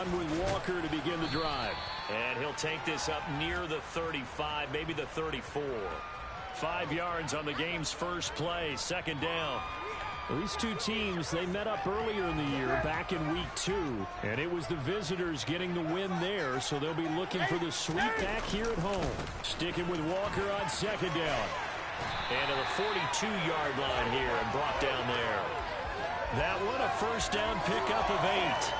run with Walker to begin the drive. And he'll take this up near the 35, maybe the 34. 5 yards on the game's first play, second down. Well, these two teams, they met up earlier in the year, back in week 2, and it was the visitors getting the win there, so they'll be looking for the sweep back here at home. Sticking with Walker on second down. And to the 42-yard line here and brought down there. That one a first down pickup of 8.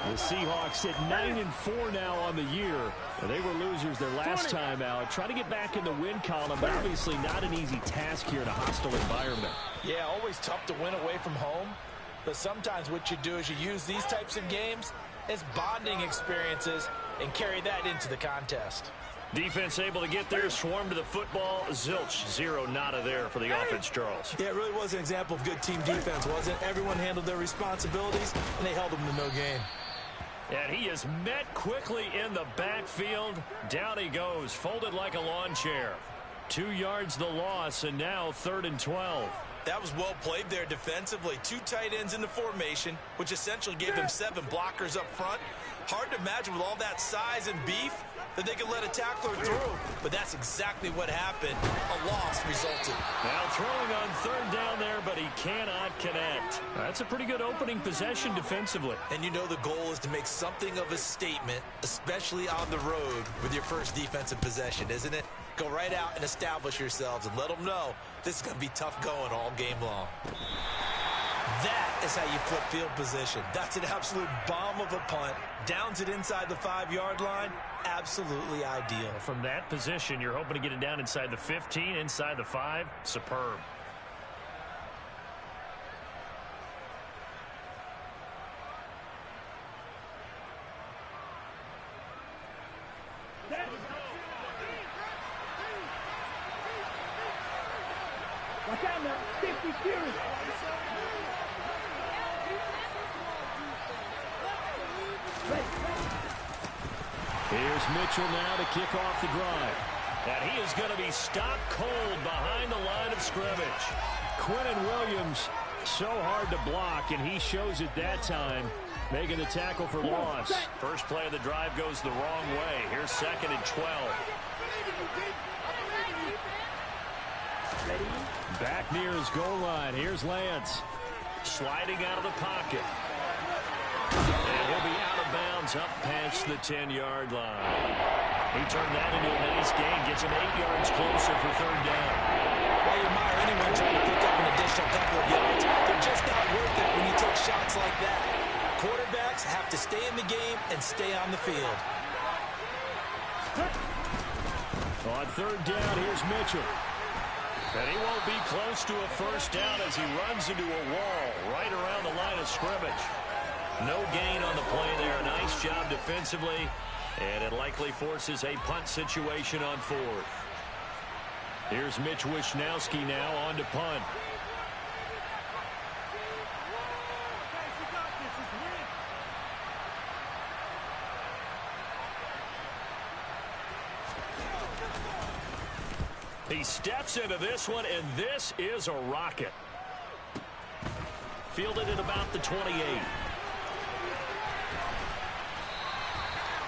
The Seahawks at 9-4 now on the year. They were losers their last time out. Try to get back in the win column, but obviously not an easy task here in a hostile environment. Yeah, always tough to win away from home. But sometimes what you do is you use these types of games as bonding experiences and carry that into the contest. Defense able to get there, swarm to the football. Zilch, 0 nada there for the offense, Charles. Yeah, it really was an example of good team defense, wasn't it? Everyone handled their responsibilities, and they held them to no gain. And he is met quickly in the backfield. Down he goes, folded like a lawn chair. 2 yards the loss, and now 3rd and 12. That was well played there defensively. 2 tight ends in the formation, which essentially gave them 7 blockers up front. Hard to imagine with all that size and beef that they could let a tackler through. But that's exactly what happened. A loss resulted. Now throwing on 3rd down there, but he cannot connect. That's a pretty good opening possession defensively. And you know the goal is to make something of a statement, especially on the road with your first defensive possession, isn't it? Go right out and establish yourselves and let them know this is going to be tough going all game long. That is how you flip field position. That's an absolute bomb of a punt. Downs it inside the 5-yard line. Absolutely ideal. From that position, you're hoping to get it down inside the 15, inside the 5. Superb. Watch out now, 50 series. Here's Mitchell now to kick off the drive. And he is going to be stopped cold behind the line of scrimmage. Quinnen Williams, so hard to block, and he shows it that time, making the tackle for loss. First play of the drive goes the wrong way. Here's 2nd and 12. Back near his goal line. Here's Lance. Sliding out of the pocket. And he'll be out of bounds up past the 10-yard line. He turned that into a nice gain. Gets him 8 yards closer for 3rd down. Well, you admire anyone trying to pick up an additional couple of yards. They're just not worth it when you take shots like that. Quarterbacks have to stay in the game and stay on the field. On 3rd down, here's Mitchell. And he won't be close to a first down as he runs into a wall right around the line of scrimmage. No gain on the play there. Nice job defensively. And it likely forces a punt situation on 4th. Here's Mitch Wishnowski now on to punt. He steps into this one, and this is a rocket. Fielded at about the 28.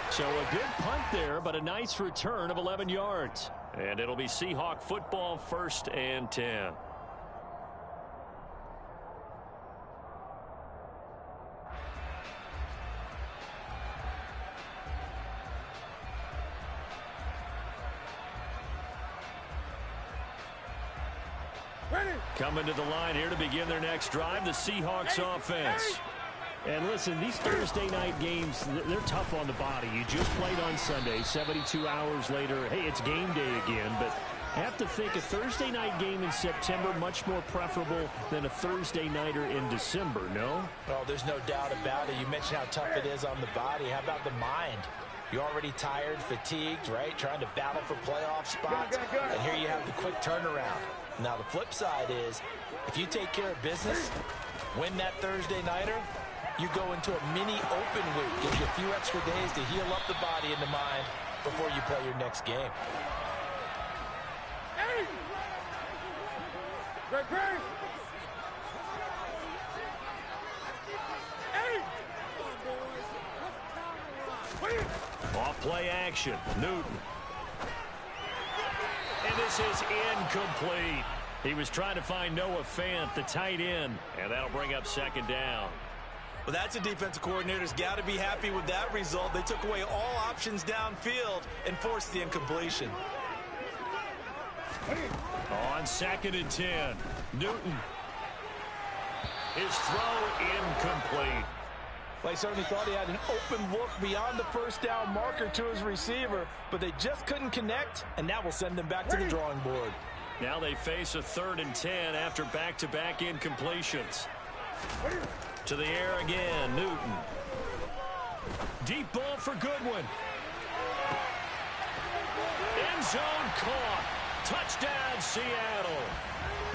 So a good punt there, but a nice return of 11 yards. And it'll be Seahawk football, 1st and 10. Coming to the line here to begin their next drive, the Seahawks offense. And listen, these Thursday night games, they're tough on the body. You just played on Sunday, 72 hours later, hey, it's game day again. But I have to think a Thursday night game in September much more preferable than a Thursday nighter in December, no? Well, there's no doubt about it. You mentioned how tough it is on the body. How about the mind? You're already tired, fatigued, right? Trying to battle for playoff spots. And here you have the quick turnaround. Now, the flip side is, if you take care of business, win that Thursday nighter, you go into a mini open week. Gives you a few extra days to heal up the body and the mind before you play your next game. Hey! Great, great! Hey! Off play action. Newton. And this is incomplete. He was trying to find Noah Fant, the tight end, and that'll bring up second down. Well, that's a defensive coordinator's got to be happy with that result. They took away all options downfield and forced the incompletion. On 2nd and 10, Newton. His throw incomplete. Well, he certainly thought he had an open look beyond the first down marker to his receiver, but they just couldn't connect, and that will send them back to the drawing board. Now they face a 3rd and 10 after back-to-back incompletions. To the air again, Newton. Deep ball for Goodwin. End zone caught. Touchdown, Seattle.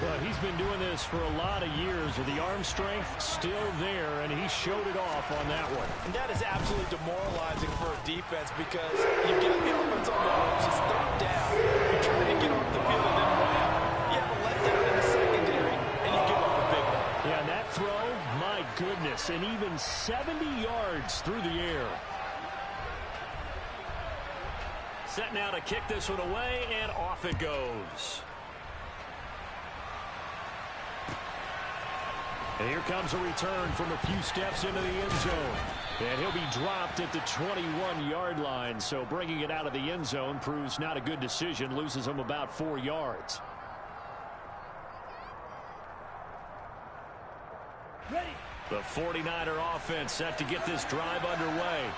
Well, he's been doing this for a lot of years with the arm strength still there, and he showed it off on that one. And that is absolutely demoralizing for a defense because you've got the offense on the ropes. It's 3rd down. You're trying to get off the field, and then wham, you have a letdown in the secondary, and you give up a big one. Yeah, and that throw, my goodness, and even 70 yards through the air. Set now to kick this one away, and off it goes. And here comes a return from a few steps into the end zone. And he'll be dropped at the 21-yard line. So bringing it out of the end zone proves not a good decision. Loses him about 4 yards. Ready. The 49er offense set to get this drive underway.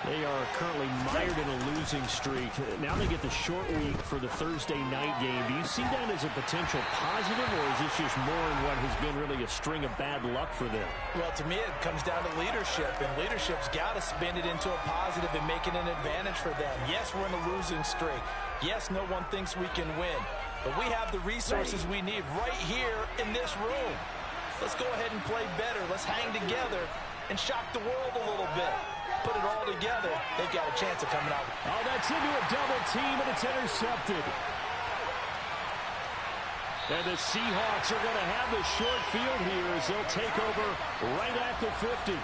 They are currently mired in a losing streak. Now they get the short week for the Thursday night game. Do you see that as a potential positive, or is this just more in what has been really a string of bad luck for them? Well, to me, it comes down to leadership, and leadership's got to spin it into a positive and make it an advantage for them. Yes, we're in a losing streak. Yes, no one thinks we can win, but we have the resources we need right here in this room. Let's go ahead and play better. Let's hang together and shock the world a little bit. Put it all together, they've got a chance of coming out. Oh, that's into a double team, and it's intercepted. And the Seahawks are going to have the short field here as they'll take over right at the 50.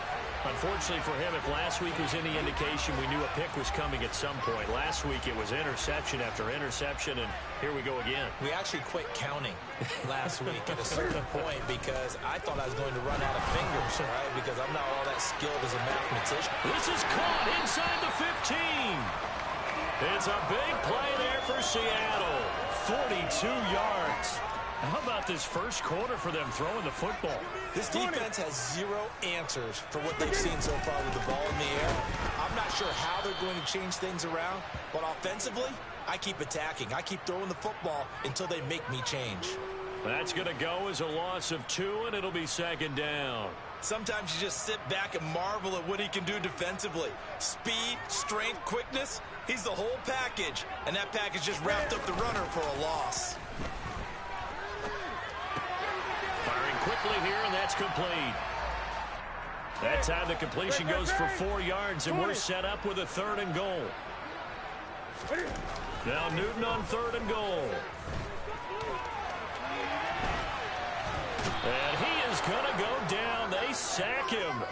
Unfortunately for him, if last week was any indication, we knew a pick was coming at some point. Last week it was interception after interception, and here we go again. We actually quit counting last week at a certain point because I thought I was going to run out of fingers, right? Because I'm not all that skilled as a mathematician. This is caught inside the 15. It's a big play there for Seattle. 42 yards. How about this first quarter for them throwing the football? This defense has zero answers for what they've seen so far with the ball in the air. I'm not sure how they're going to change things around, but offensively, I keep attacking. I keep throwing the football until they make me change. That's going to go as a loss of 2, and it'll be 2nd down. Sometimes you just sit back and marvel at what he can do defensively. Speed, strength, quickness, he's the whole package, and that package just wrapped up the runner for a loss. Firing quickly here, and that's complete. That time the completion goes for 4 yards, and we're set up with a 3rd and goal. Now Newton on 3rd and goal. And he is going to go down. They sack him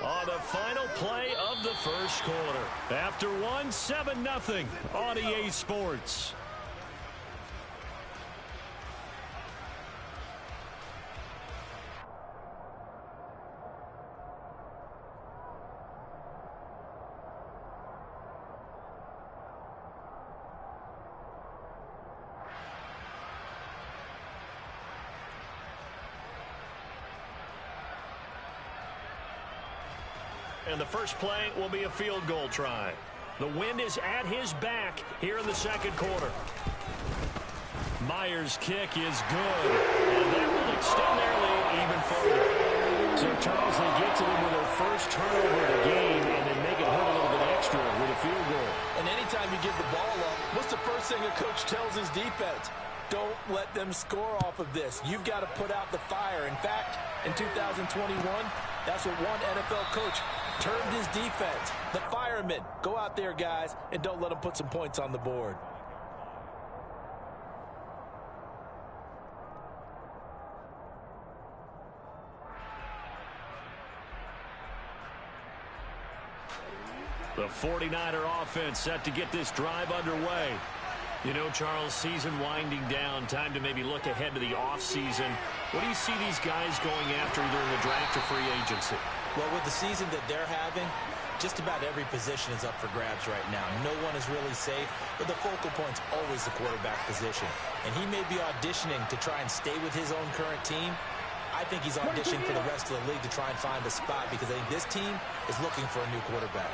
on the final play of the first quarter. After one, 7-0 on EA Sports. And the first play will be a field goal try. The wind is at his back here in the second quarter. Myers' kick is good, and that will extend their lead even further. So, Charles, they get to them with their first turnover of the game and then make it hurt a little bit extra with a field goal. And anytime you give the ball up, what's the first thing a coach tells his defense? Don't let them score off of this. You've got to put out the fire. In fact, in 2021, that's what one NFL coach termed his defense. The firemen. Go out there, guys, and don't let them put some points on the board. The 49er offense set to get this drive underway. You know, Charles, season winding down, time to maybe look ahead to the offseason. What do you see these guys going after either in the draft or free agency? Well, with the season that they're having, just about every position is up for grabs right now. No one is really safe, but the focal point's always the quarterback position. And he may be auditioning to try and stay with his own current team. I think he's auditioning for the rest of the league to try and find a spot because I think this team is looking for a new quarterback.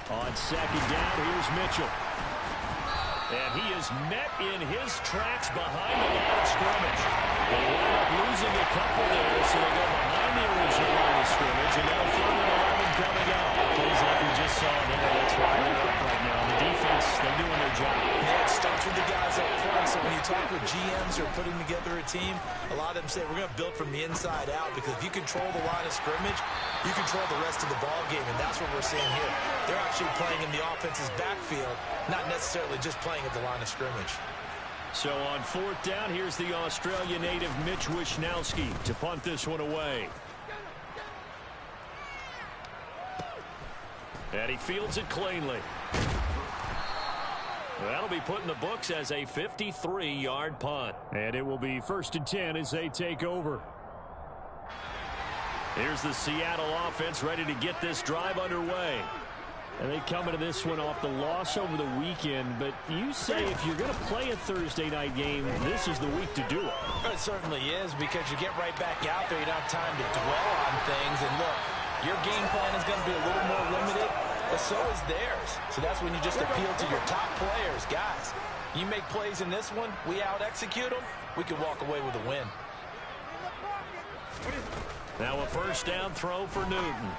On second down, here's Mitchell. And he is met in his tracks behind the line of scrimmage. They wind up losing a couple there, so they go behind the original line of scrimmage, and now 3rd and 11 coming up. Plays like we just saw there. That's why they're up right now. The defense, they're doing their job. Yeah, it starts with the guys up front. So when you talk with GMs who are putting together a team, a lot of them say we're going to build from the inside out because if you control the line of scrimmage, you control the rest of the ball game, and that's what we're seeing here. They're actually playing in the offense's backfield, not necessarily just playing at the line of scrimmage. So on 4th down, here's the Australia native Mitch Wishnowsky to punt this one away. And he fields it cleanly. That'll be put in the books as a 53-yard punt. And it will be 1st and 10 as they take over. Here's the Seattle offense ready to get this drive underway. And they come into this one off the loss over the weekend. But you say if you're going to play a Thursday night game, this is the week to do it. It certainly is because you get right back out there. You don't have time to dwell on things. And look, your game plan is going to be a little more limited, but so is theirs. So that's when you just appeal to your top players. Guys, you make plays in this one, we out-execute them, we can walk away with a win. Now a 1st down throw for Newton.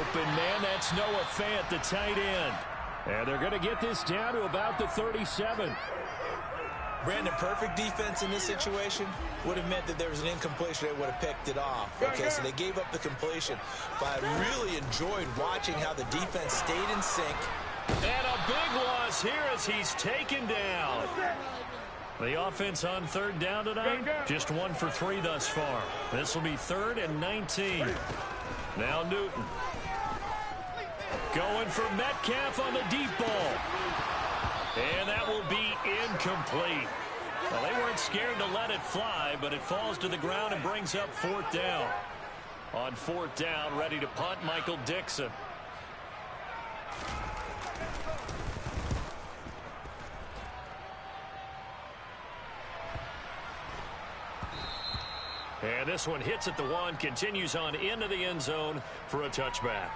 Open man, that's Noah Fant, the tight end. And they're going to get this down to about the 37. Brandon, perfect defense in this situation would have meant that there was an incompletion. They would have picked it off. Okay, so they gave up the completion. But I really enjoyed watching how the defense stayed in sync. And a big loss here as he's taken down. The offense on 3rd down tonight, just 1 for 3 thus far. This will be 3rd and 19. Now Newton. Going for Metcalf on the deep ball. And that will be incomplete. Well, they weren't scared to let it fly, but it falls to the ground and brings up 4th down. On 4th down, ready to punt, Michael Dixon. And this one hits at the 1, continues on into the end zone for a touchback.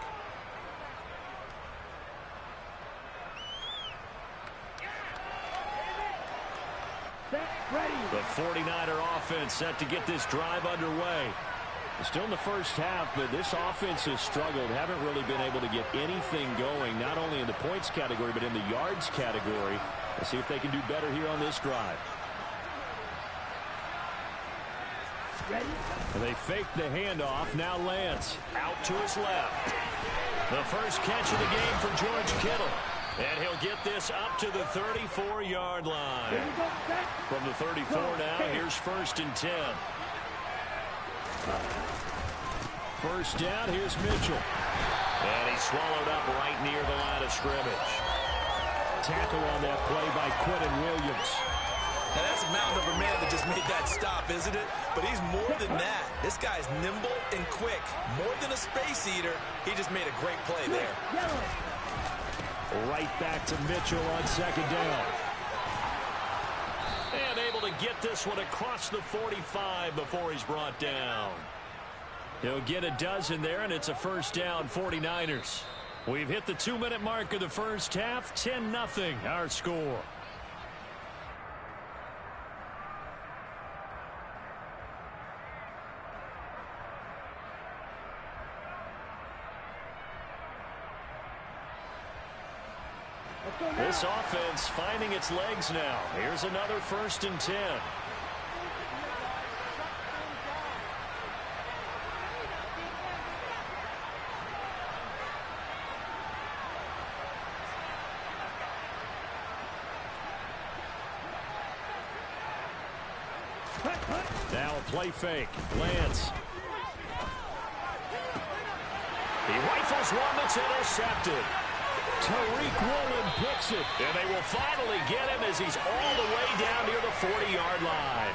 The 49er offense set to get this drive underway. Still in the first half, but this offense has struggled. Haven't really been able to get anything going, not only in the points category, but in the yards category. Let's see if they can do better here on this drive. And they fake the handoff. Now Lance out to his left. The first catch of the game for George Kittle. And he'll get this up to the 34-yard line. From the 34 now, here's 1st and 10. 1st down, here's Mitchell. And he's swallowed up right near the line of scrimmage. Tackle on that play by Quentin Williams. Now that's a mountain of a man that just made that stop, isn't it? But he's more than that. This guy's nimble and quick. More than a space eater, he just made a great play there. Right back to Mitchell on 2nd down. And able to get this one across the 45 before he's brought down. He'll get a dozen there, and it's a 1st down, 49ers. We've hit the 2-minute mark of the first half. 10-0 our score. This offense finding its legs now. Here's another 1st and 10. Now a play fake. Lance. He rifles one that's intercepted. Tariq Woolen picks it. And they will finally get him as he's all the way down near the 40-yard line.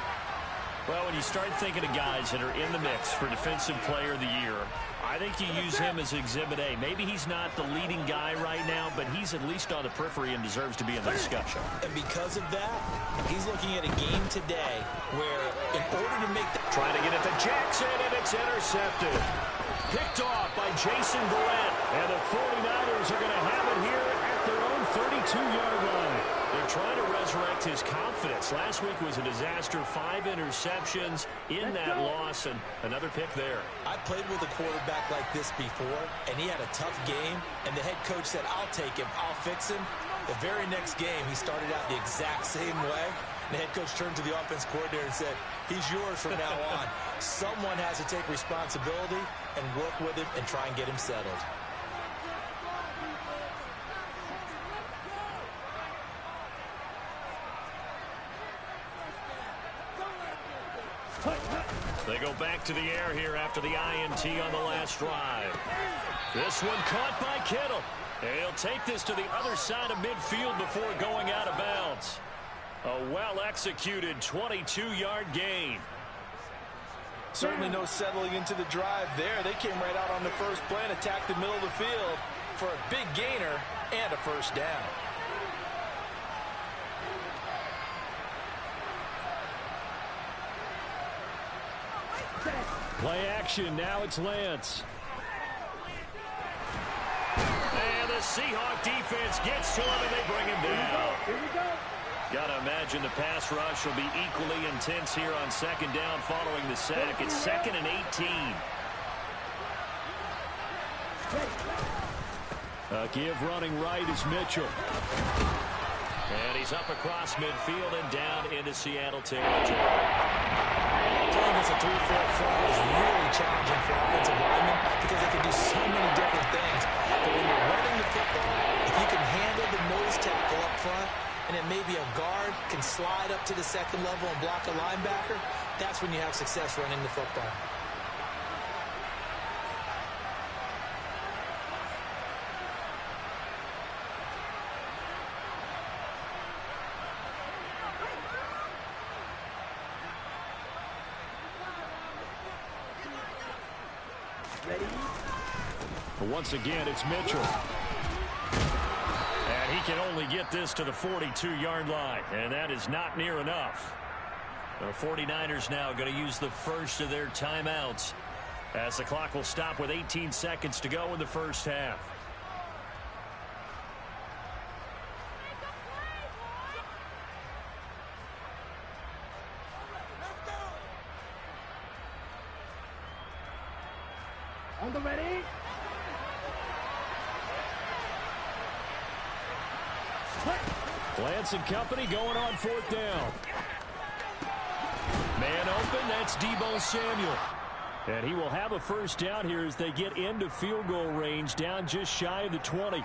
Well, when you start thinking of guys that are in the mix for Defensive Player of the Year, I think you use him as Exhibit A. Maybe he's not the leading guy right now, but he's at least on the periphery and deserves to be in the discussion. And because of that, he's looking at a game today where in order to make that... Trying to get it to Jackson, and it's intercepted. Picked off by Jason Verrett. And the 49ers are going to have it here at their own 32-yard line. They're trying to resurrect his confidence. Last week was a disaster. 5 interceptions in that loss, and another pick there. I played with a quarterback like this before, and he had a tough game, and the head coach said, I'll take him, I'll fix him. The very next game, he started out the exact same way. The head coach turned to the offense coordinator and said, he's yours from now on. Someone has to take responsibility and work with him and try and get him settled. They go back to the air here after the INT on the last drive. This one caught by Kittle. He'll take this to the other side of midfield before going out of bounds. A well-executed 22-yard gain. Certainly no settling into the drive there. They came right out on the first play and attacked the middle of the field for a big gainer and a first down. Play action. Now it's Lance. And the Seahawk defense gets to him, and they bring him down. Here we go. Got to imagine the pass rush will be equally intense here on second down following the sack. It's 2nd and 18. Give running right is Mitchell. And he's up across midfield and down into Seattle territory. Playing as a 3-4 front is really challenging for offensive linemen because they can do so many different things. But when you're running the football, if you can handle the nose tackle up front, and then maybe a guard can slide up to the second level and block a linebacker, that's when you have success running the football. But once again, it's Mitchell. And he can only get this to the 42-yard line, and that is not near enough. The 49ers now going to use the first of their timeouts as the clock will stop with 18 seconds to go in the first half. On the ready. Lance and company going on 4th down. Man open, that's Deebo Samuel. And he will have a first down here as they get into field goal range, down just shy of the 20.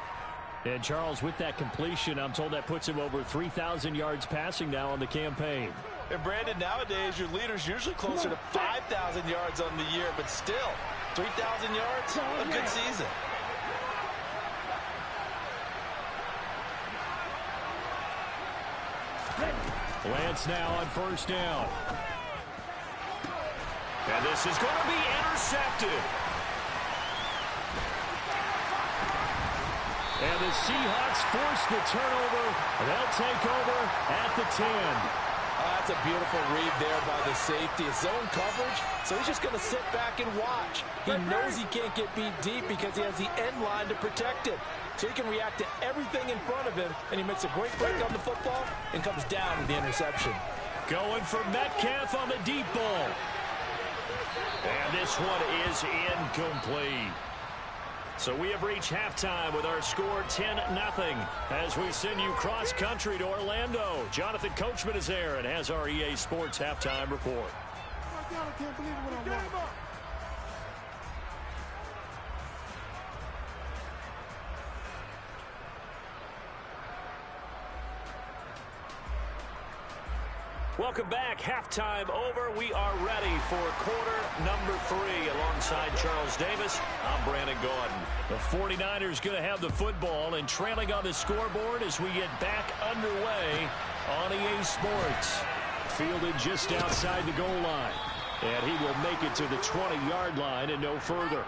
And Charles, with that completion, I'm told that puts him over 3,000 yards passing now on the campaign. And Brandon, nowadays your leader's usually closer to 5,000 yards on the year, but still, 3,000 yards, a good season. Lance now on first down. And this is going to be intercepted. And the Seahawks force the turnover. They'll take over at the 10. That's a beautiful read there by the safety. It's zone coverage, so he's just going to sit back and watch. He knows he can't get beat deep because he has the end line to protect it. So he can react to everything in front of him, and he makes a great break on the football and comes down with the interception. Going for Metcalf on the deep ball. And this one is incomplete. So we have reached halftime with our score 10-0 as we send you cross-country to Orlando. Jonathan Coachman is there and has our EA Sports halftime report. I can't believe what I'm watching. Welcome back. Halftime over. We are ready for quarter number 3. Alongside Charles Davis, I'm Brandon Gaudin. The 49ers going to have the football and trailing on the scoreboard as we get back underway on EA Sports. Fielded just outside the goal line. And he will make it to the 20-yard line and no further.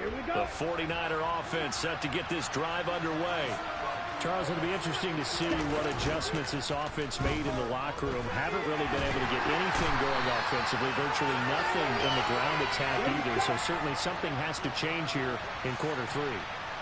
The 49er offense set to get this drive underway. Charles, it'll be interesting to see what adjustments this offense made in the locker room. Haven't really been able to get anything going offensively. Virtually nothing in the ground attack either. So certainly something has to change here in quarter 3.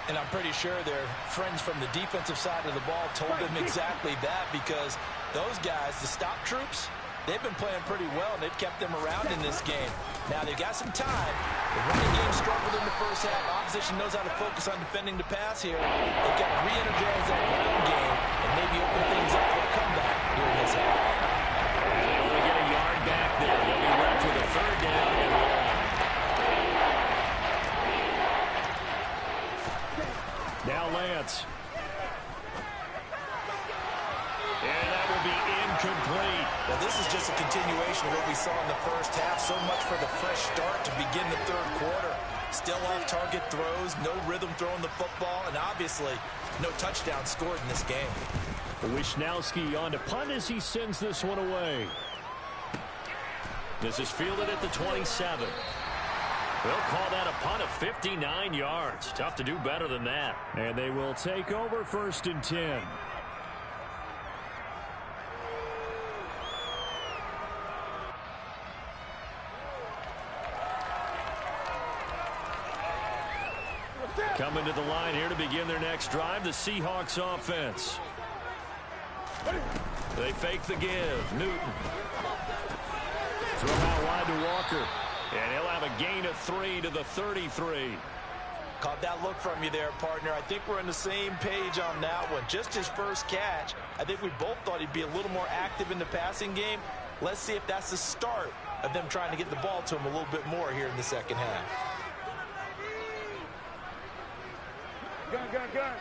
And I'm pretty sure their friends from the defensive side of the ball told them exactly that, because those guys, the stop troops, they've been playing pretty well, and they've kept them around in this game. Now, they've got some time. The running game struggled in the first half. Opposition knows how to focus on defending the pass here. They've got to re-energize that ground game and maybe open things up for a comeback here in this half. And they only get a yard back there. They'll be left with a 3rd down and long. Now Lance. And that will be incomplete. Well, this is just a continuation of what we saw in the first half. So much for the fresh start to begin the 3rd quarter. Still off-target throws, no rhythm throwing the football, and obviously no touchdown scored in this game. Wisnowski on to punt as he sends this one away. This is fielded at the 27. They'll call that a punt of 59 yards. Tough to do better than that. And they will take over 1st and 10. Coming to the line here to begin their next drive, the Seahawks offense. They fake the give. Newton. Throw out wide to Walker. And he'll have a gain of 3 to the 33. Caught that look from you there, partner. I think we're on the same page on that one. Just his first catch. I think we both thought he'd be a little more active in the passing game. Let's see if that's the start of them trying to get the ball to him a little bit more here in the second half. Gun.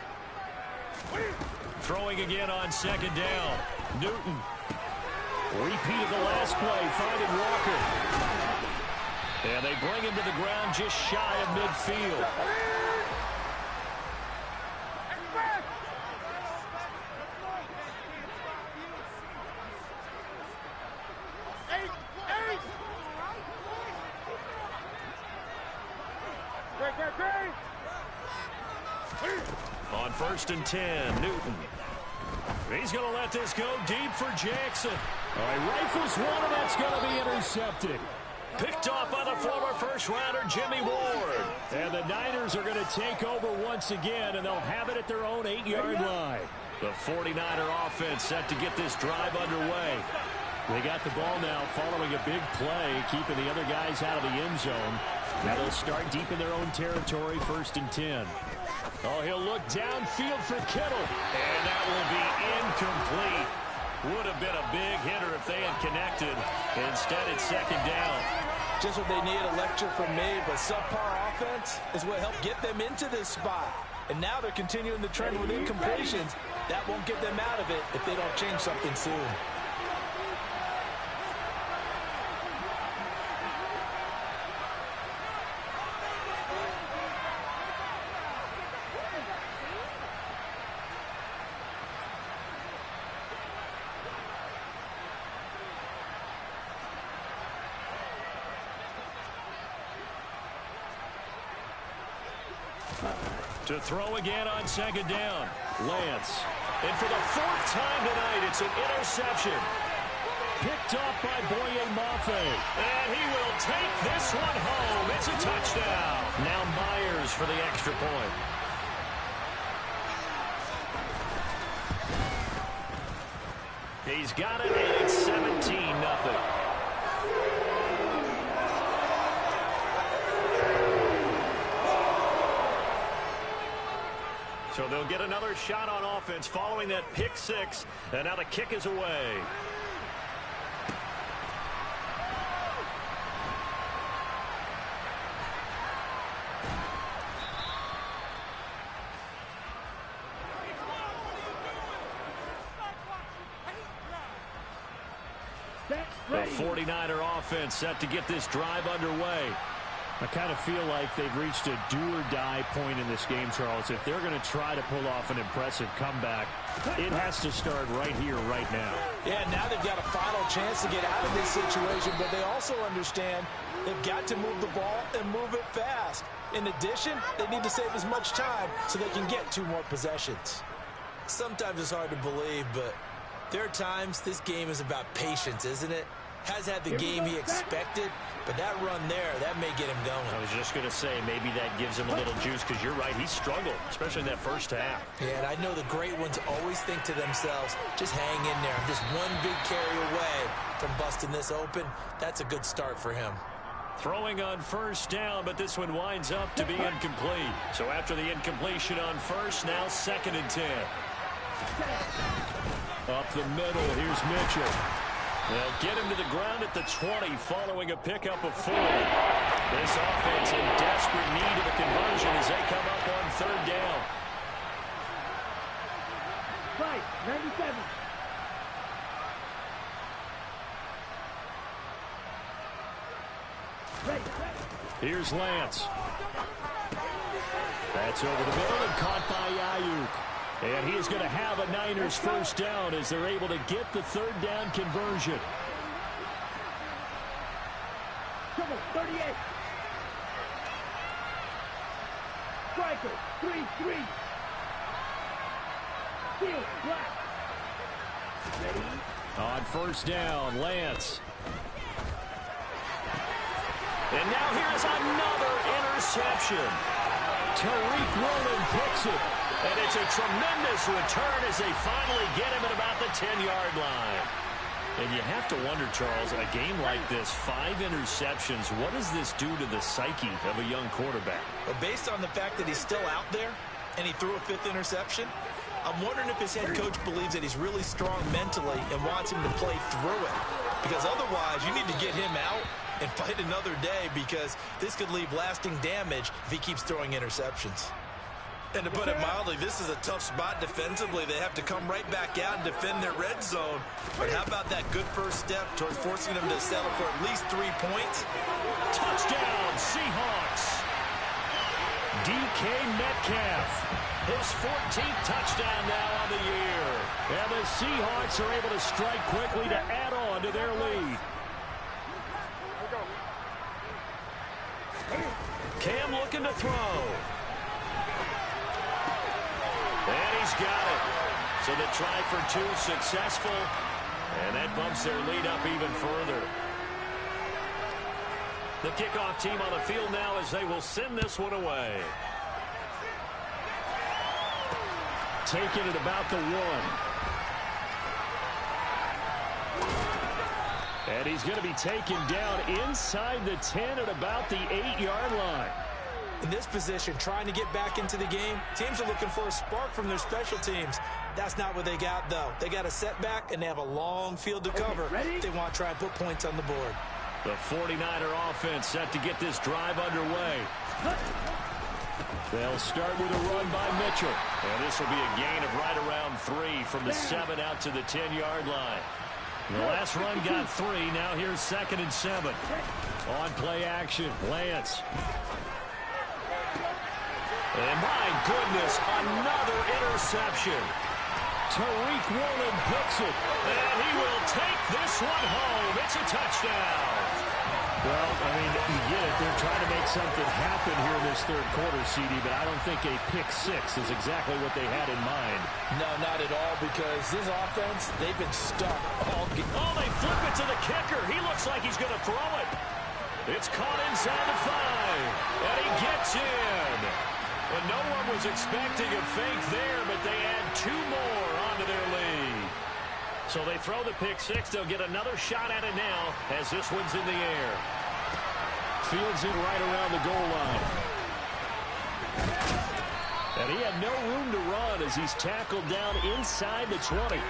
Throwing again on 2nd down. Newton. Repeat of the last play, finding Walker. And they bring him to the ground just shy of midfield. On 1st and 10, Newton. He's going to let this go deep for Jackson. All right, rifles one, and that's going to be intercepted. Picked off by the former first-rounder Jimmy Ward. And the Niners are going to take over once again, and they'll have it at their own 8-yard line. The 49er offense set to get this drive underway. They got the ball now following a big play, keeping the other guys out of the end zone. Now they'll start deep in their own territory, 1st and 10. Oh, he'll look downfield for Kittle. And that will be incomplete. Would have been a big hitter if they had connected. Instead, it's 2nd down. Just what they need, a lecture from me, but subpar offense is what helped get them into this spot. And now they're continuing the trend with incompletions. That won't get them out of it if they don't change something soon. To throw again on 2nd down. Lance. And for the 4th time tonight, it's an interception. Picked off by Boye Mafe. And he will take this one home. It's a touchdown. Now Myers for the extra point. He's got it, and it's 17-0. So they'll get another shot on offense following that pick 6, and now the kick is away. The 49er offense set to get this drive underway. I kind of feel like they've reached a do-or-die point in this game, Charles. If they're going to try to pull off an impressive comeback, it has to start right here, right now. Yeah, now they've got a final chance to get out of this situation, but they also understand they've got to move the ball and move it fast. In addition, they need to save as much time so they can get 2 more possessions. Sometimes it's hard to believe, but there are times this game is about patience, isn't it? Has had the game he expected, but that run there, that may get him going. I was just going to say, maybe that gives him a little juice, because you're right, he struggled, especially in that first half. Yeah, and I know the great ones always think to themselves, just hang in there. I'm just one big carry away from busting this open. That's a good start for him. Throwing on first down, but this one winds up to be incomplete. So after the incompletion on first, now 2nd and 10. Up the middle, here's Mitchell. They'll get him to the ground at the 20 following a pickup of 4. This offense in desperate need of a conversion as they come up on 3rd down. Right, 97. Here's Lance. That's over the middle and caught by Ayuk. And he is going to have a Niners first down as they're able to get the 3rd down conversion. Come on, 38. Striker, 3-3. Field, black. Ready? On first down, Lance. And now here's another interception. Tariq Woolen picks it. And it's a tremendous return as they finally get him at about the 10-yard line. And you have to wonder, Charles, a game like this, 5 interceptions, what does this do to the psyche of a young quarterback? But based on the fact that he's still out there and he threw a 5th interception, I'm wondering if his head coach believes that he's really strong mentally and wants him to play through it. Because otherwise, you need to get him out and fight another day, because this could leave lasting damage if he keeps throwing interceptions. And to put it mildly, this is a tough spot defensively. They have to come right back out and defend their red zone. But how about that good first step towards forcing them to settle for at least 3 points? Touchdown, Seahawks. DK Metcalf. His 14th touchdown now on the year. And the Seahawks are able to strike quickly to add on to their lead. Cam looking to throw. And he's got it. So the try for 2 successful. And that bumps their lead up even further. The kickoff team on the field now as they will send this one away. Taking it about the 1. And he's going to be taken down inside the 10 at about the 8-yard line. In this position, trying to get back into the game, teams are looking for a spark from their special teams. That's not what they got, though. They got a setback, and they have a long field to cover if they want to try and put points on the board. The 49er offense set to get this drive underway. They'll start with a run by Mitchell. And this will be a gain of right around 3 from the 7 out to the 10-yard line. The last run got 3. Now here's 2nd and 7. On play action, Lance. And my goodness, another interception. Tariq Woolen picks it. And he will take this one home. It's a touchdown. Well, I mean, you get it. They're trying to make something happen here in this 3rd quarter, CD, but I don't think a pick 6 is exactly what they had in mind. No, not at all, because this offense, they've been stuck all game. Oh, they flip it to the kicker. He looks like he's going to throw it. It's caught inside the 5, and he gets in. And no one was expecting a fake there, but they add 2 more onto their lead. So they throw the pick 6. They'll get another shot at it now as this one's in the air. Fields it right around the goal line. And he had no room to run as he's tackled down inside the 20.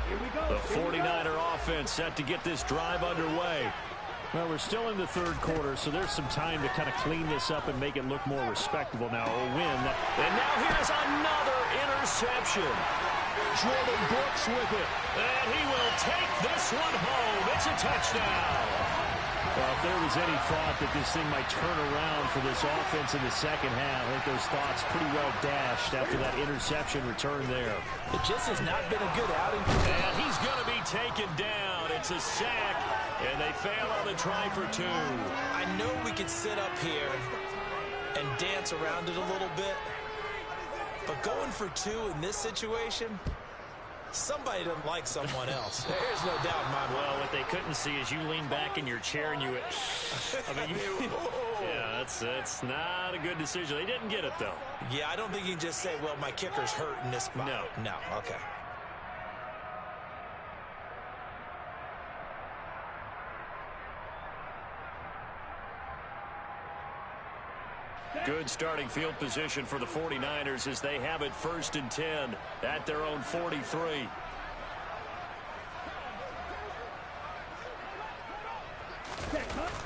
Here we go. The 49er offense set to get this drive underway. Well, we're still in the third quarter, so there's some time to kind of clean this up and make it look more respectable now. A win. And now here's another interception. Jordan Brooks with it. And he will take this one home. It's a touchdown. Well, if there was any thought that this thing might turn around for this offense in the second half, I think those thoughts pretty well dashed after that interception return there. It just has not been a good outing. And he's going to be taken down. It's a sack, and they fail on the try for 2. I know we could sit up here and dance around it a little bit, but going for 2 in this situation, somebody doesn't like someone else. There's no doubt in my mind. Well, what they couldn't see is you lean back in your chair and you went, yeah, that's not a good decision. They didn't get it, though. Yeah, I don't think you can just say, well, my kicker's hurt in this spot. No, okay. Good starting field position for the 49ers as they have it 1st and 10 at their own 43.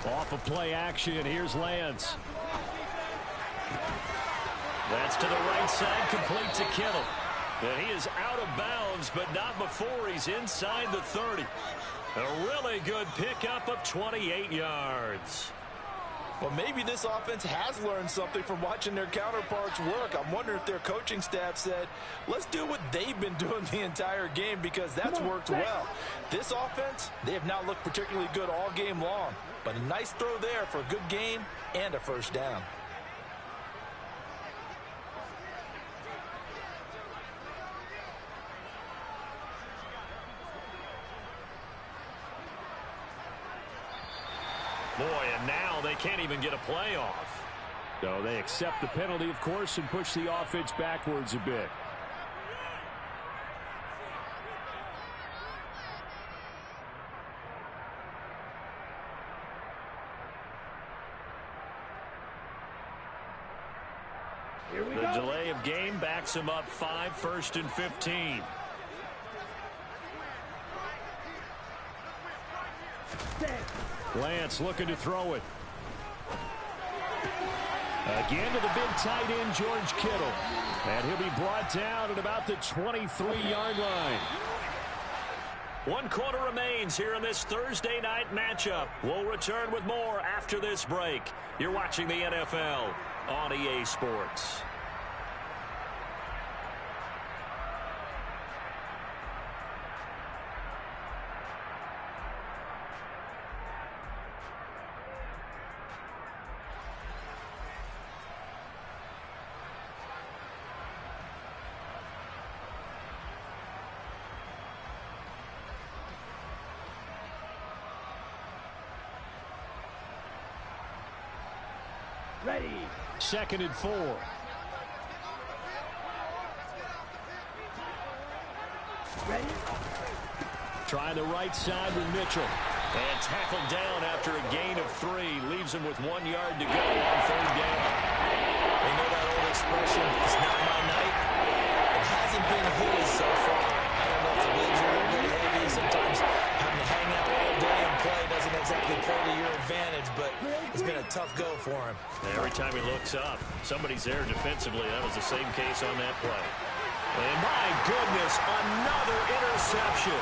Off of play action, here's Lance. That's to the right side, complete to Kittle. And he is out of bounds, but not before he's inside the 30. A really good pickup of 28 yards. Well, maybe this offense has learned something from watching their counterparts work. I'm wondering if their coaching staff said, let's do what they've been doing the entire game, because that's worked well. This offense, they have not looked particularly good all game long, but a nice throw there for a good gain and a 1st down. Boy, and now they can't even get a play off. No, they accept the penalty, of course, and push the offense backwards a bit. The delay of game backs him up 5, 1st and 15. Lance looking to throw it. Again to the big tight end, George Kittle. And he'll be brought down at about the 23-yard line. 1 quarter remains here in this Thursday night matchup. We'll return with more after this break. You're watching the NFL on EA Sports. Ready. 2nd and 4. Ready. Trying the right side with Mitchell. And tackled down after a gain of 3. Leaves him with 1 yard to go on 3rd down. You know that old expression, it's not my night. It hasn't been his so far. I don't know if the wins are a little bit heavy. Sometimes having to hang out all day and play doesn't exactly play to your advantage, but it's been a tough go for him. Every time he looks up, somebody's there defensively. That was the same case on that play. And my goodness, another interception.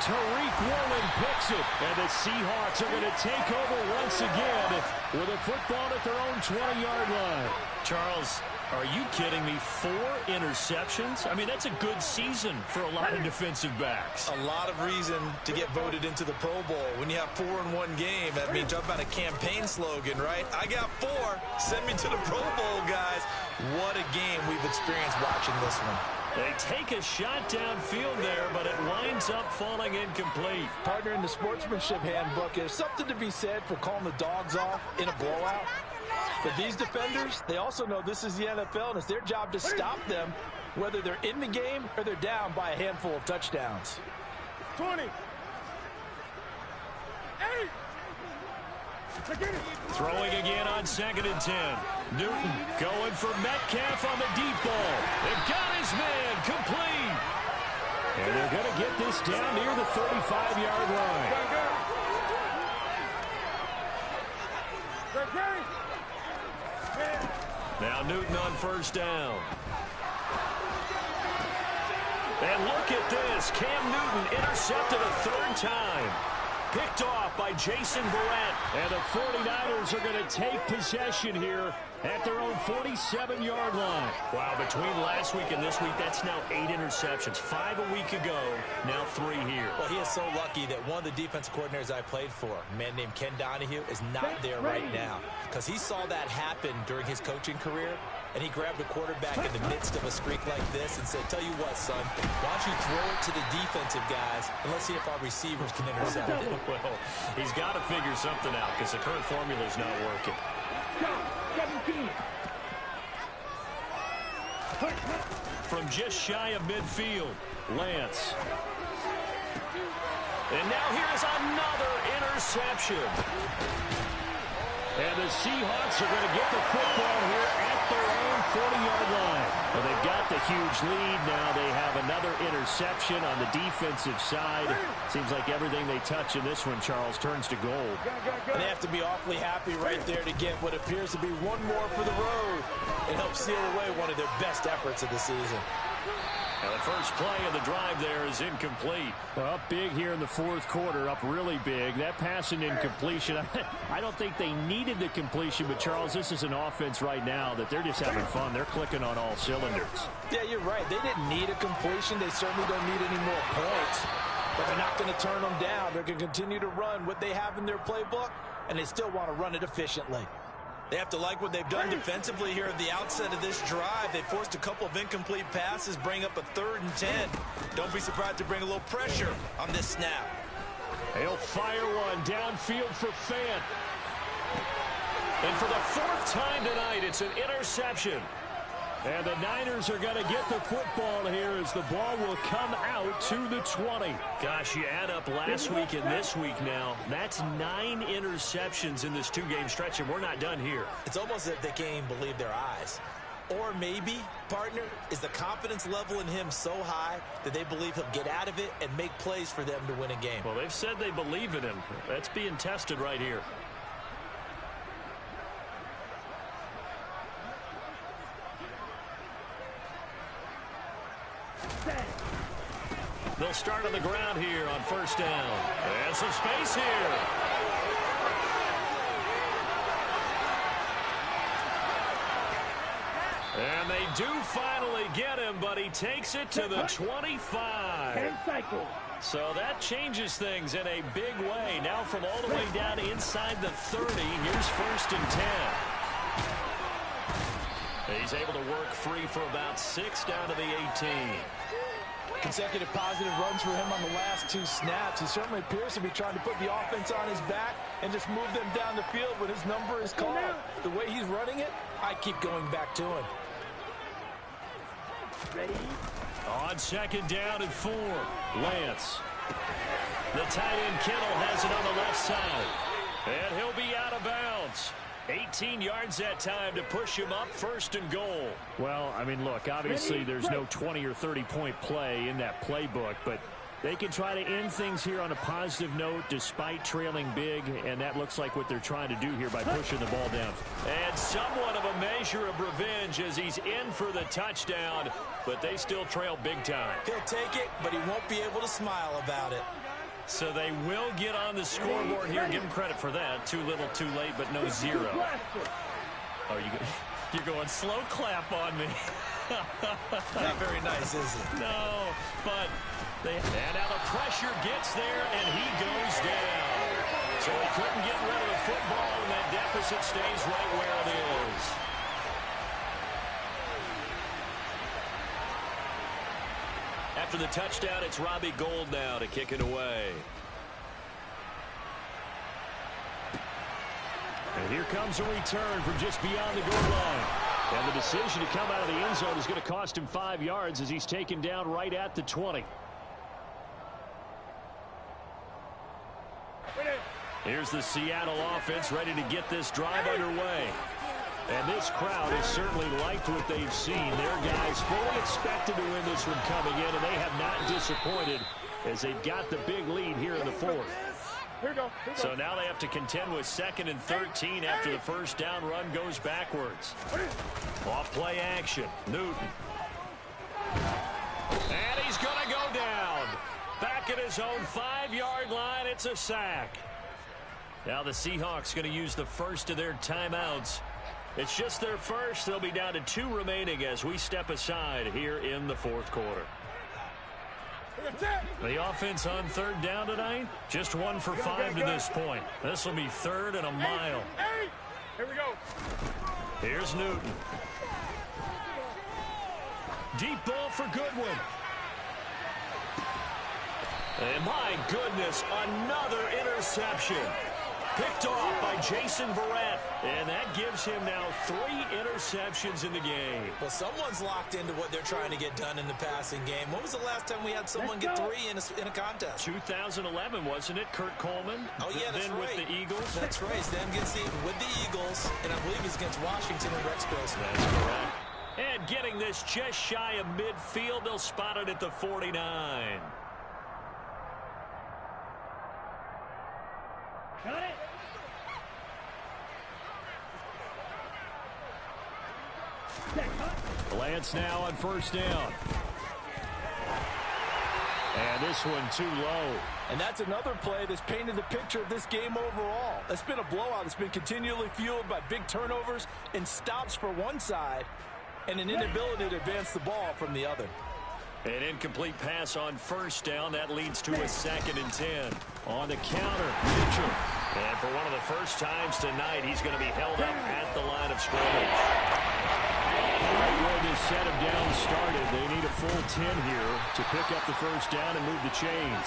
Tariq Woolen picks it, and the Seahawks are going to take over once again with a football at their own 20-yard line. Charles, are you kidding me? 4 interceptions? I mean, that's a good season for a lot of defensive backs. A lot of reason to get voted into the Pro Bowl. When you have 4 in one game, that means talk about a campaign slogan, right? I got 4. Send me to the Pro Bowl, guys. What a game we've experienced watching this one. They take a shot downfield there, but it winds up falling incomplete. Partner, in the sportsmanship handbook, there's something to be said for calling the dogs off in a blowout. But these defenders, they also know this is the NFL, and it's their job to stop them, whether they're in the game or they're down by a handful of touchdowns. 20. 8. Throwing again on 2nd and 10. Newton going for Metcalf on the deep ball. They've got his man complete. And they're going to get this down near the 35-yard line. Now Newton on first down. And look at this. Cam Newton intercepted a third time. Picked off by Jason Verrett. And the 49ers are going to take possession here at their own 47-yard line. Wow, between last week and this week, that's now 8 interceptions. 5 a week ago, now 3 here. Well, he is so lucky that one of the defensive coordinators I played for, a man named Ken Donahue, is not there right now. Because he saw that happen during his coaching career, and he grabbed the quarterback in the midst of a streak like this and said, tell you what, son, why don't you throw it to the defensive guys, and let's see if our receivers can intercept it. Well, he's got to figure something out because the current formula is not working. 17. From just shy of midfield, Lance. And now here's another interception. And the Seahawks are going to get the football here at their own 40-yard line. Well, they've got the huge lead. Now they have another interception on the defensive side. Seems like everything they touch in this one, Charles, turns to gold. And they have to be awfully happy right there to get what appears to be one more for the road and help seal away one of their best efforts of the season. Now the first play of the drive there is incomplete. Up big here in the fourth quarter, up really big. That pass and incompletion, I don't think they needed the completion, but Charles, this is an offense right now that they're just having fun. They're clicking on all cylinders. Yeah, you're right. They didn't need a completion. They certainly don't need any more points. But they're not going to turn them down. They're going to continue to run what they have in their playbook, and they still want to run it efficiently. They have to like what they've done defensively here at the outset of this drive. They forced a couple of incomplete passes, bring up a 3rd and 10. Don't be surprised to bring a little pressure on this snap. He'll fire one downfield for Fant. And for the 4th time tonight, it's an interception. And the Niners are going to get the football here as the ball will come out to the 20. Gosh, you add up last week and this week now. That's 9 interceptions in this 2-game stretch, and we're not done here. It's almost as if they can't even believe their eyes. Or maybe, partner, is the confidence level in him so high that they believe he'll get out of it and make plays for them to win a game. Well, they've said they believe in him. That's being tested right here. They'll start on the ground here on first down. And some space here. And they do finally get him, but he takes it to the 25. 10 cycles. So that changes things in a big way. Now from all the way down inside the 30, here's 1st and 10. He's able to work free for about 6 down to the 18. Consecutive positive runs for him on the last 2 snaps. He certainly appears to be trying to put the offense on his back and just move them down the field when his number is called. The way he's running it, I keep going back to him. Ready? On 2nd down and 4, Lance. The tight end Kittle has it on the left side. And he'll be out of bounds. 18 yards that time to push him up 1st and goal. Well, I mean, look, obviously there's no 20 or 30-point play in that playbook, but they can try to end things here on a positive note despite trailing big, and that looks like what they're trying to do here by pushing the ball down. And somewhat of a measure of revenge as he's in for the touchdown, but they still trail big time. He'll take it, but he won't be able to smile about it. So they will get on the scoreboard here. Give them credit for that. Too little, too late, but no 0. Oh, you're going slow clap on me. Not very nice, is it? No, but and now the pressure gets there, and he goes down. So he couldn't get rid of the football, and that deficit stays right where it is. After the touchdown, it's Robbie Gould now to kick it away. And here comes a return from just beyond the goal line. And the decision to come out of the end zone is going to cost him 5 yards as he's taken down right at the 20. Here's the Seattle offense ready to get this drive underway. And this crowd has certainly liked what they've seen. Their guys fully expected to win this one coming in, and they have not disappointed as they've got the big lead here in the 4th. Here we go. So now they have to contend with 2nd and 13 after the first down run goes backwards. Off play action. Newton. And he's going to go down. Back at his own 5-yard line. It's a sack. Now the Seahawks going to use the first of their timeouts. It's just their first. They'll be down to 2 remaining as we step aside here in the 4th quarter. The offense on 3rd down tonight, just 1 for 5 to this point. This will be 3rd and a mile. Here we go. Here's Newton. Deep ball for Goodwin. And my goodness, another interception. Picked off by Jason Verrett. And that gives him now 3 interceptions in the game. Well, someone's locked into what they're trying to get done in the passing game. When was the last time we had someone get 3 in a contest? 2011, wasn't it? Kurt Coleman. Oh, yeah, that's then right. with the Eagles. That's right. Then gets with the Eagles, and I believe he's against Washington and Rex Grossman. That's correct. And getting this just shy of midfield, they'll spot it at the 49. Got it. Lance now on 1st down. And this one too low. And that's another play that's painted the picture of this game overall. It's been a blowout. It's been continually fueled by big turnovers and stops for one side and an inability to advance the ball from the other. An incomplete pass on 1st down. That leads to a 2nd and 10. On the counter, Mitchell. And for one of the first times tonight, he's going to be held up at the line of scrimmage. Right where this set of downs started, they need a full 10 here to pick up the 1st down and move the chains.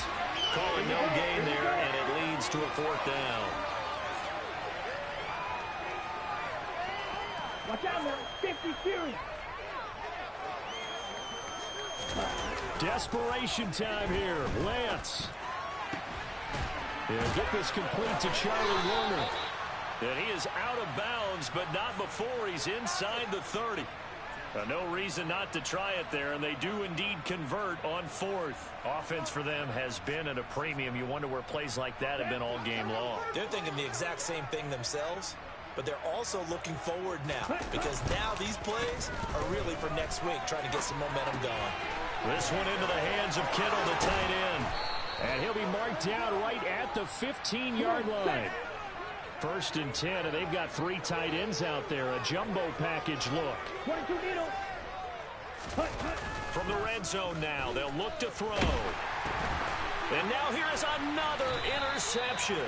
Calling no gain there, and it leads to a 4th down. Watch out now. 50 series. Desperation time here. Lance. And get this complete to Charlie Warner. And he is out of bounds, but not before he's inside the 30. No reason not to try it there, and they do indeed convert on 4th. Offense for them has been at a premium. You wonder where plays like that have been all game long. They're thinking the exact same thing themselves, but they're also looking forward now because now these plays are really for next week, trying to get some momentum going. This one into the hands of Kittle, the tight end. And he'll be marked down right at the 15-yard line. 1st and 10, and they've got 3 tight ends out there. A jumbo package look. 22 needle. From the red zone now, they'll look to throw. And now here is another interception.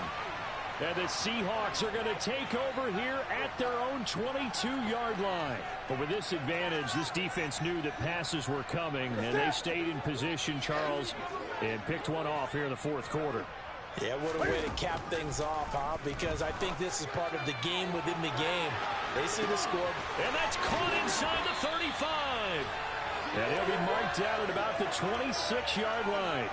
And the Seahawks are going to take over here at their own 22-yard line. But with this advantage, this defense knew that passes were coming, and they stayed in position, Charles, and picked one off here in the 4th quarter. Yeah, what a way to cap things off, huh? Because I think this is part of the game within the game. They see the score. And that's caught inside the 35. And he'll be marked down at about the 26-yard line.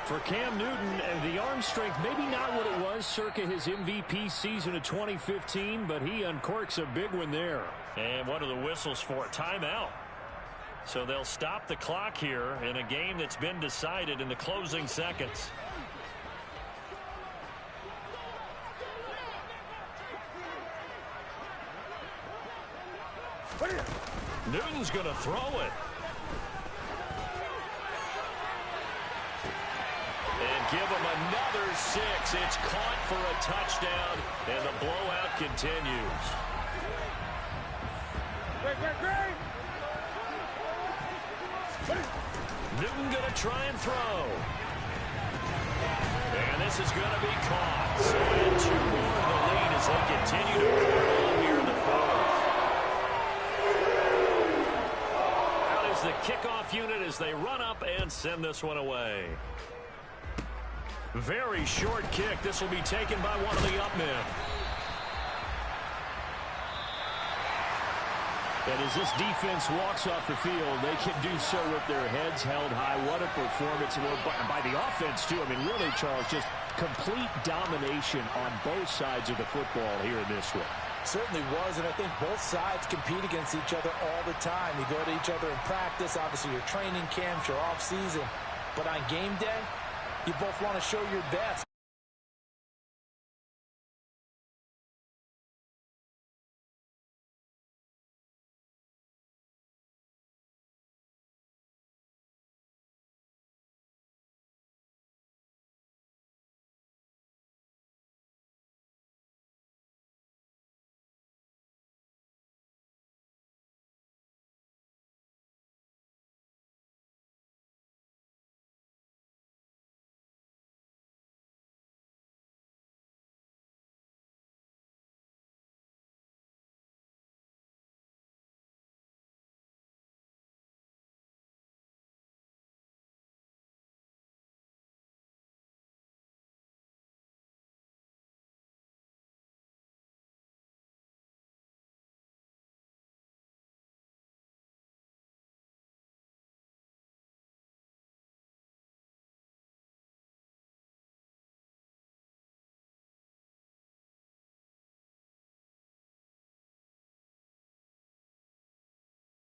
For Cam Newton, the arm strength, maybe not what it was circa his MVP season of 2015, but he uncorks a big one there. And what are the whistles for? Timeout. So they'll stop the clock here in a game that's been decided in the closing seconds. Newton's going to throw it. And give him another 6. It's caught for a touchdown, and the blowout continues. Newton going to try and throw. And this is going to be caught. So in 2 more in the lead as they continue to pour on here in the 4th. Out is the kickoff unit as they run up and send this one away. Very short kick. This will be taken by one of the up men. And as this defense walks off the field, they can do so with their heads held high. What a performance by the offense, too. I mean, really, Charles, just complete domination on both sides of the football here in this one. Certainly was, and I think both sides compete against each other all the time. You go to each other in practice, obviously your training camps, your off-season. But on game day, you both want to show your best.